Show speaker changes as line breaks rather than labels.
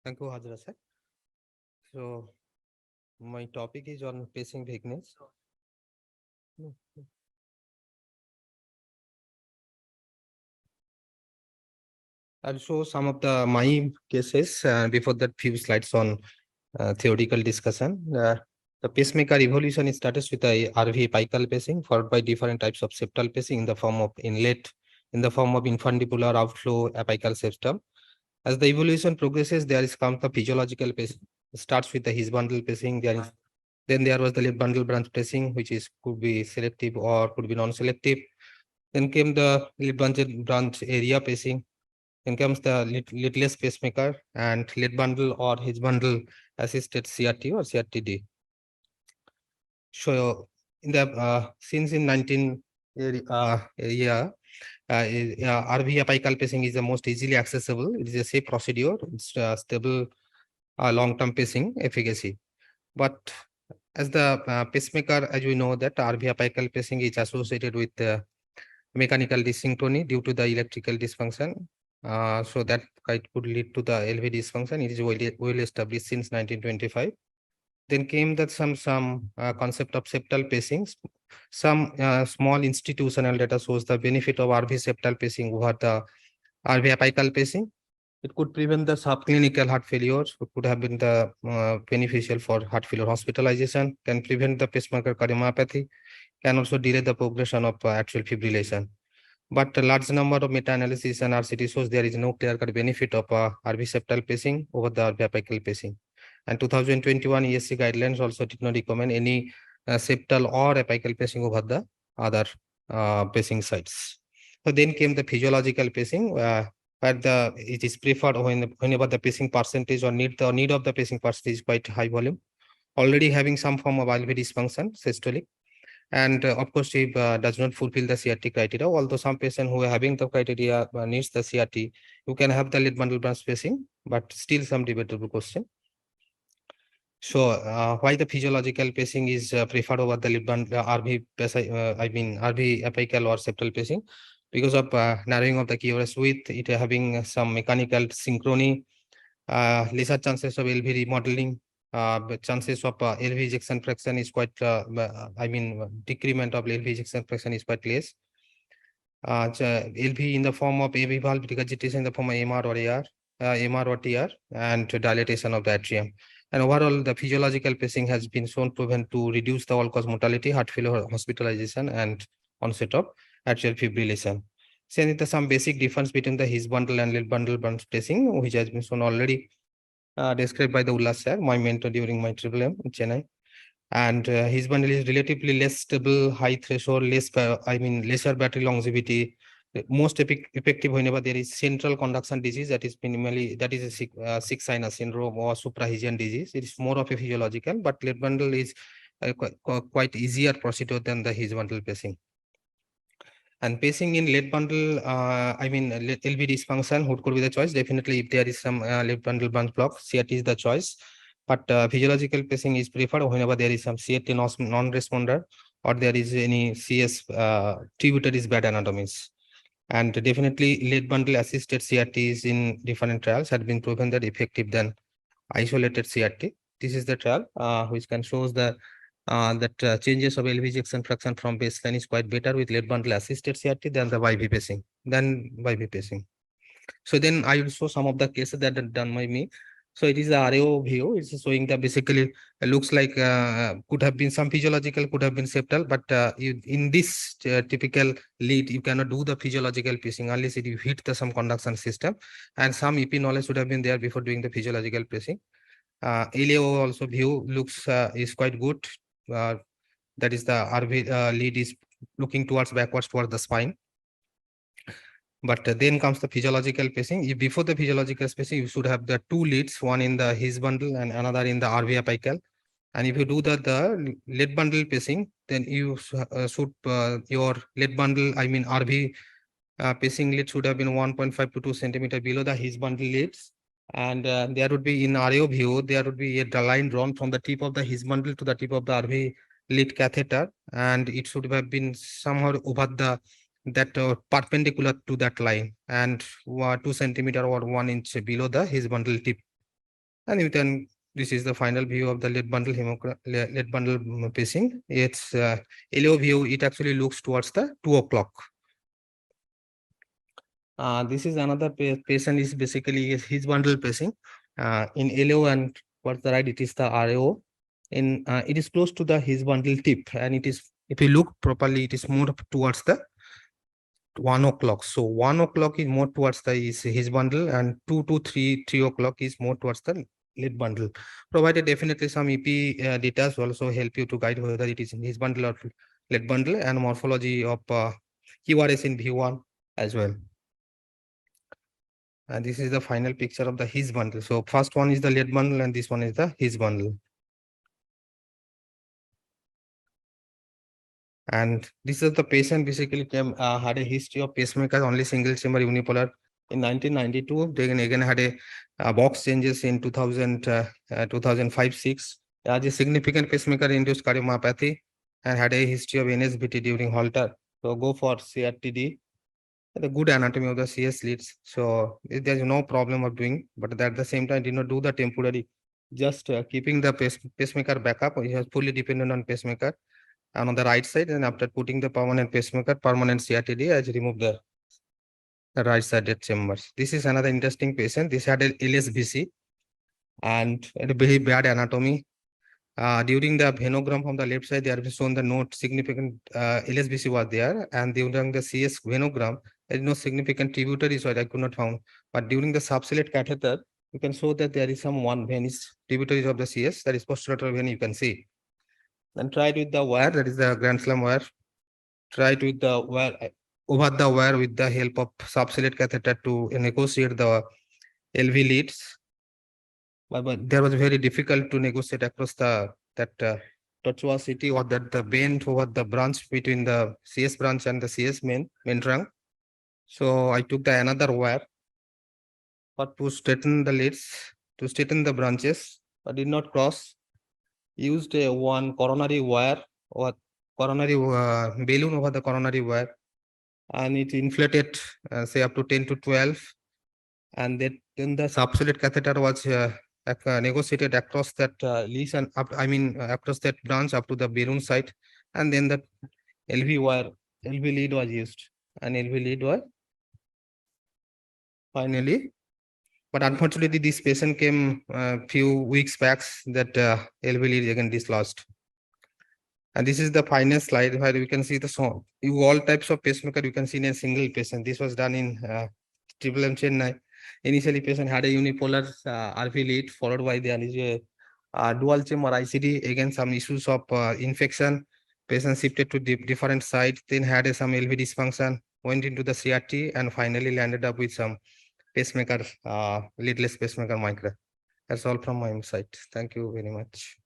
Thank you, Hajra sir. So my topic is on pacing Vignettes. No, no. I'll show some of the my cases. Before that, few slides on theoretical discussion. The pacemaker evolution starts with the RV apical pacing, followed by different types of septal pacing in the form of inlet, in the form of infundibular outflow apical system. As the evolution progresses, there is comes the physiological pacing. It starts with the his bundle pacing. Then there was the left bundle branch pacing, which is could be selective or could be non-selective. Then came the lead branch area pacing. Then comes the leadless pacemaker and lead bundle or his bundle assisted CRT or CRTD. So in the since in 19 yeah, RV apical pacing is the most easily accessible. It is a safe procedure. It's stable long-term pacing efficacy. But as the pacemaker, as we know that RV apical pacing is associated with mechanical dysynchrony due to the electrical dysfunction. So that could lead to the LV dysfunction. It is well established since 1925. Then came that some concept of septal pacing. Some small institutional data shows the benefit of RV septal pacing over the RV apical pacing. It could prevent the subclinical heart failure. It could have been the beneficial for heart failure hospitalization. Can prevent the pacemaker cardiomyopathy. Can also delay the progression of atrial fibrillation. But a large number of meta-analysis and RCT shows there is no clear-cut benefit of RV septal pacing over the RV apical pacing. And 2021 ESC guidelines also did not recommend any septal or apical pacing over the other pacing sites. So then came the physiological pacing, where it is preferred whenever the pacing percentage or need of the pacing percentage is quite high volume, already having some form of LV dysfunction, systolic. And of course, if does not fulfill the CRT criteria, although some patient who are having the criteria needs the CRT, you can have the lead bundle branch pacing, but still some debatable question. So why the physiological pacing is preferred over the lead bundle RV, RV apical or septal pacing? Because of narrowing of the QRS width, it having some mechanical synchrony, lesser chances of LV remodeling, but chances of LV ejection fraction is quite, decrement of LV ejection fraction is quite less. LV in the form of AV valve regurgitation in the form of MR or AR, MR or TR, and dilatation of the atrium. And overall, the physiological pacing has been shown proven to reduce the all-cause mortality, heart failure, hospitalization, and onset of atrial fibrillation. So there's some basic difference between the his bundle and lead bundle branch pacing, which has been shown already described by the Ullas sir, my mentor during my Triple M in Chennai. And his bundle is relatively less stable, high threshold, lesser battery longevity, most effective whenever there is central conduction disease, that is minimally, that is a sick sinus syndrome or suprahesion disease. It is more of a physiological, but lead bundle is quite easier procedure than the his bundle pacing. And pacing in lead bundle, LV dysfunction, what could be the choice? Definitely, if there is some lead bundle branch block, CRT is the choice. But physiological pacing is preferred whenever there is some CRT non-responder or there is any CS tributaries bad anatomies. And definitely, lead bundle assisted CRTs in different trials had been proven that effective than isolated CRT. This is the trial which can shows the changes of LV ejection fraction from baseline is quite better with lead bundle assisted CRT than the YV pacing. So then I will show some of the cases that are done by me. So it is the RAO view. It's showing that basically looks like could have been some physiological, could have been septal, but in this typical lead, you cannot do the physiological pacing unless you hit the some conduction system, and some EP knowledge should have been there before doing the physiological pacing. LAO also view looks is quite good. That is the RV lead is looking backwards towards the spine. But then comes the physiological pacing. If before the physiological pacing, you should have the two leads, one in the his bundle and another in the RV apical. And if you do the lead bundle pacing, then you should your lead bundle, RV pacing lead should have been 1.5 to 2 centimeter below the his bundle leads. And there would be in RAO view, there would be a line drawn from the tip of the his bundle to the tip of the RV lead catheter, and it should have been somehow over the that perpendicular to that line and 2 centimeter or 1 inch below the his bundle tip. And you can, this is the final view of the lead bundle lead bundle pacing. It's LO view, it actually looks towards the 2 o'clock. This is another patient is basically his bundle pacing. In LO and towards the right, it is the RAO. In it is close to the his bundle tip, and it is, if you look properly, it is more towards the 1 o'clock. So 1 o'clock is more towards the is his bundle, and 2 to 3 o'clock is more towards the lead bundle. Provided definitely some EP data also help you to guide whether it is in his bundle or lead bundle, and morphology of QRS in V1 as well. And this is the final picture of the his bundle. So first one is the lead bundle, and this one is the his bundle. And this is the patient basically came had a history of pacemaker, only single chamber unipolar in 1992. They again had a box changes in 2005-6. Had a significant pacemaker induced cardiomyopathy and had a history of NSVT during Holter. So go for CRTD. The good anatomy of the CS leads. So there's no problem of doing, but at the same time did not do the temporary. Just keeping the pacemaker backup. He was fully dependent on pacemaker. And on the right side, and after putting the permanent pacemaker, permanent CRTD, I removed the right sided chambers. This is another interesting patient. This had an LSBC and a very bad anatomy. During the venogram from the left side, they have shown the note significant LSBC was there, and during the CS venogram, there is no significant tributaries what I could not found. But during the subciliate catheter, you can show that there is some one vein is tributaries of the CS, that is postulateral vein, you can see. Then tried with the wire, that is the Grand Slam wire. Tried with the wire, over the wire with the help of subciliate catheter to negotiate the LV leads. But there was very difficult to negotiate across the tortuosity or that the bend over the branch between the CS branch and the CS main trunk. So I took the another wire but to straighten the leads, to straighten the branches, but did not cross. Used a one coronary wire or coronary balloon over the coronary wire, and it inflated say up to 10 to 12, and then the subsolute catheter was negotiated across that leash and up, across that branch up to the balloon site, and then the LV wire, LV lead was used, and LV lead was finally. But unfortunately, this patient came a few weeks back that LV lead again dislodged. And this is the final slide where you can see the song. All types of pacemaker you can see in a single patient. This was done in Triple M Chennai. Initially, patient had a unipolar RV lead followed by the dual chamber ICD. Again, some issues of infection. Patient shifted to different site, then had some LV dysfunction, went into the CRT, and finally landed up with some pacemaker, leadless pacemaker micro. That's all from my side. Thank you very much.